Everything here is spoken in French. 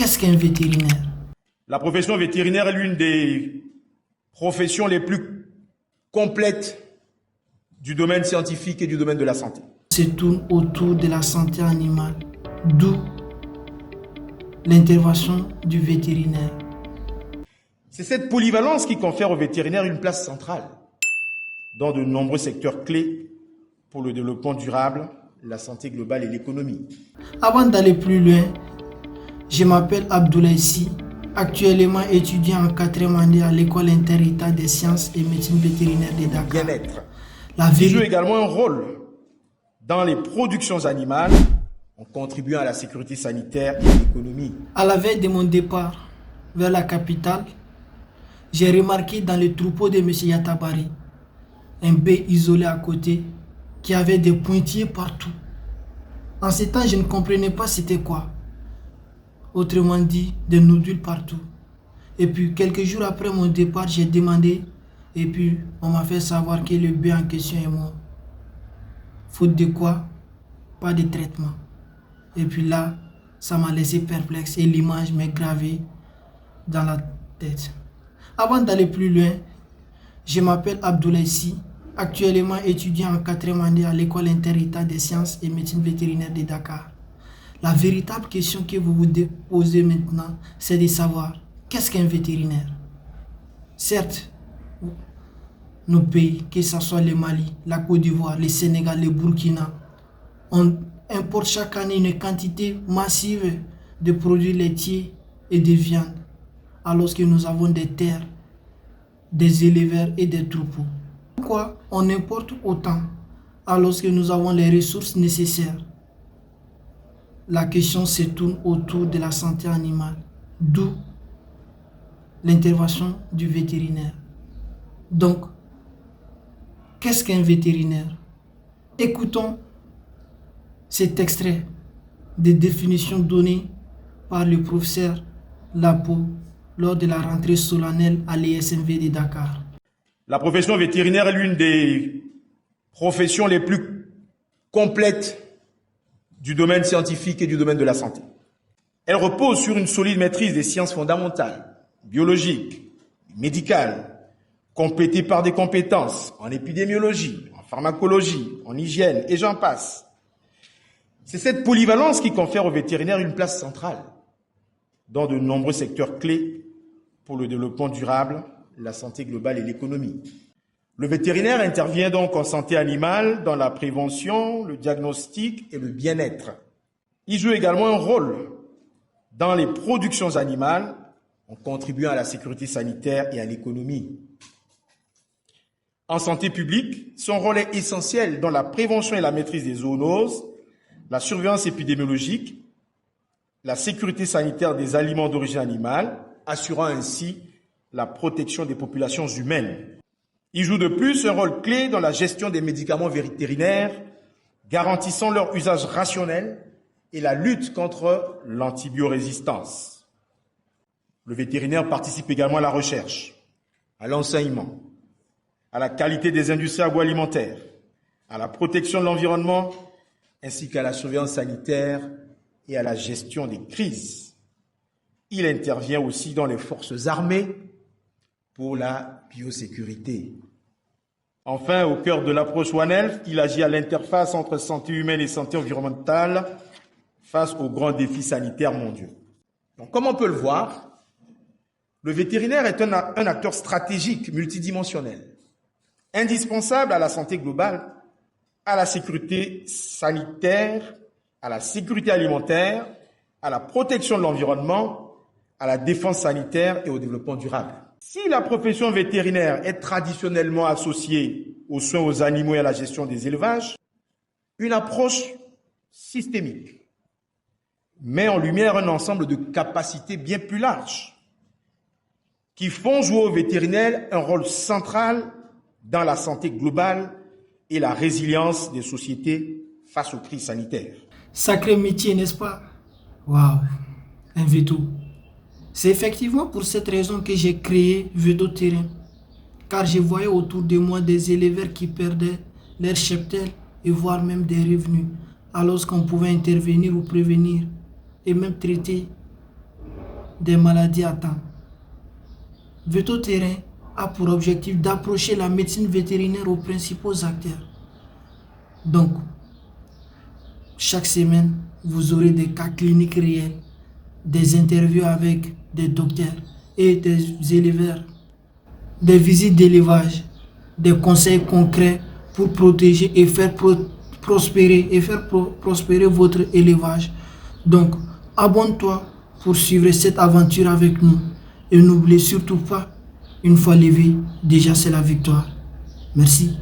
Qu'est-ce qu'un vétérinaire? La profession vétérinaire est l'une des professions les plus complètes du domaine scientifique et du domaine de la santé. Se tourne autour de la santé animale, d'où l'intervention du vétérinaire. C'est cette polyvalence qui confère au vétérinaire une place centrale dans de nombreux secteurs clés pour le développement durable, la santé globale et l'économie. Avant d'aller plus loin, je m'appelle Abdoulaye Sy, actuellement étudiant en 4e année à l'école inter-État des sciences et médecine vétérinaire de Dakar. Bien-être. La Qui joue vérité, également un rôle dans les productions animales en contribuant à la sécurité sanitaire et à l'économie. à la veille de mon départ vers la capitale, j'ai remarqué dans le troupeau de M. Yatabari un bœuf isolé à côté qui avait des pointillés partout. En ce temps, je ne comprenais pas c'était quoi. Autrement dit, des nodules partout. Et puis, quelques jours après mon départ, j'ai demandé et puis on m'a fait savoir que le bœuf en question est mort. Faute de quoi? Pas de traitement. Et puis là, ça m'a laissé perplexe et l'image m'est gravée dans la tête. Avant d'aller plus loin, je m'appelle Abdoulaye Sy, actuellement étudiant en 4e année à l'école inter-État des sciences et médecine vétérinaire de Dakar. La véritable question que vous vous posez maintenant, c'est de savoir qu'est-ce qu'un vétérinaire? Certes, nos pays, que ce soit le Mali, la Côte d'Ivoire, le Sénégal, le Burkina, on importe chaque année une quantité massive de produits laitiers et de viande, alors que nous avons des terres, des éleveurs et des troupeaux. Pourquoi on importe autant alors que nous avons les ressources nécessaires? La question se tourne autour de la santé animale, d'où l'intervention du vétérinaire. Donc, qu'est-ce qu'un vétérinaire? Écoutons cet extrait des définitions données par le professeur Lapo lors de la rentrée solennelle à l'ESMV de Dakar. La profession vétérinaire est l'une des professions les plus complètes du domaine scientifique et du domaine de la santé. Elle repose sur une solide maîtrise des sciences fondamentales, biologiques, médicales, complétées par des compétences en épidémiologie, en pharmacologie, en hygiène, et j'en passe. C'est cette polyvalence qui confère au vétérinaire une place centrale dans de nombreux secteurs clés pour le développement durable, la santé globale et l'économie. Le vétérinaire intervient donc en santé animale dans la prévention, le diagnostic et le bien-être. Il joue également un rôle dans les productions animales en contribuant à la sécurité sanitaire et à l'économie. En santé publique, son rôle est essentiel dans la prévention et la maîtrise des zoonoses, la surveillance épidémiologique, la sécurité sanitaire des aliments d'origine animale, assurant ainsi la protection des populations humaines. Il joue de plus un rôle clé dans la gestion des médicaments vétérinaires, garantissant leur usage rationnel et la lutte contre l'antibiorésistance. Le vétérinaire participe également à la recherche, à l'enseignement, à la qualité des industries agroalimentaires, à la protection de l'environnement, ainsi qu'à la surveillance sanitaire et à la gestion des crises. Il intervient aussi dans les forces armées pour la biosécurité. Enfin, au cœur de l'approche One Health, il agit à l'interface entre santé humaine et santé environnementale face aux grands défis sanitaires mondiaux. Donc, comme on peut le voir, le vétérinaire est un acteur stratégique multidimensionnel, indispensable à la santé globale, à la sécurité sanitaire, à la sécurité alimentaire, à la protection de l'environnement, à la défense sanitaire et au développement durable. Si la profession vétérinaire est traditionnellement associée aux soins aux animaux et à la gestion des élevages, une approche systémique met en lumière un ensemble de capacités bien plus larges qui font jouer au vétérinaire un rôle central dans la santé globale et la résilience des sociétés face aux crises sanitaires. Sacré métier, n'est-ce pas? Waouh, un veto. C'est effectivement pour cette raison que j'ai créé Veto Terrain, car je voyais autour de moi des éleveurs qui perdaient leur cheptel et voire même des revenus, alors qu'on pouvait intervenir ou prévenir et même traiter des maladies à temps. Veto Terrain a pour objectif d'approcher la médecine vétérinaire aux principaux acteurs. Donc, chaque semaine, vous aurez des cas cliniques réels, des interviews avec des docteurs et des éleveurs, des visites d'élevage, des conseils concrets pour protéger et faire prospérer votre élevage. Donc, abonne-toi pour suivre cette aventure avec nous. Et n'oubliez surtout pas, une fois levé, déjà c'est la victoire. Merci.